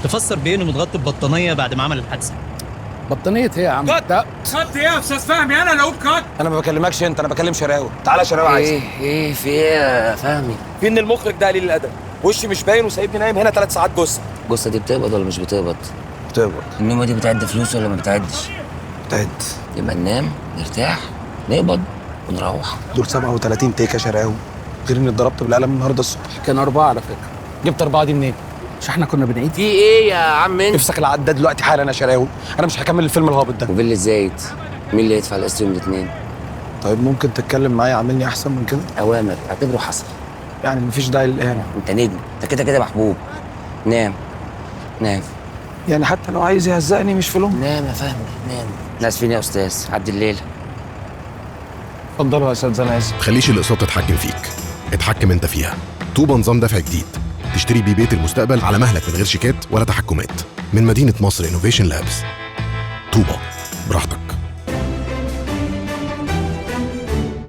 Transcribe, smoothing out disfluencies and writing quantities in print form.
تفسر بيه انه متغطي ببطانيه بعد ما عمل الحادثه. بطانيه ايه يا عم؟ كات ايه يا استاذ فهمي؟ انا اللي اقول كات. انا ما بكلمكش انت، انا بكلم شراوي. تعالى يا شراوي. عايز ايه في ايه يا فهمي؟ في ان المخرج ده قليل الادب، وشي مش باين وسايبني نايم هنا 3 ساعات جثه. الجثه دي بتقبض ولا مش بتقبض؟ بتقبض. النومه دي بتعد فلوس ولا ما بتعدش؟ بتعد. يبقى ننام نرتاح نقبض ونروح. دول 37 تيكه شراوي، غير اني اتضربت بالقلم النهارده الصبح. كان 4 على فكره. جبت 4 دي منين؟ مش احنا كنا بنعيد؟ في ايه يا عم انت؟ افسك العداد دلوقتي حالا يا شراوي، انا مش هكمل الفيلم الهابط ده. وفيلا الزايد مين اللي يدفع القسط يوم الاثنين؟ طيب ممكن تتكلم معايا عاملني احسن من كده؟ اوامر اعتبره حصل. يعني مفيش داعي للاهانه. انت نجم، انت كده كده محبوب. نام نام يعني حتى لو عايز يهزقني مش في لوم. نام يا فهمي نام. ناس فين يا استاذ؟ عدي الليله. اتفضلوا يا استاذ، انا اسف. تخليش الاقساط تتحكم فيك، اتحكم انت فيها. طوبة نظام دفع جديد، تشتري بيه بيت المستقبل على مهلك من غير شيكات ولا تحكمات. من مدينة مصر انوفيشن لابس. طوبة، براحتك.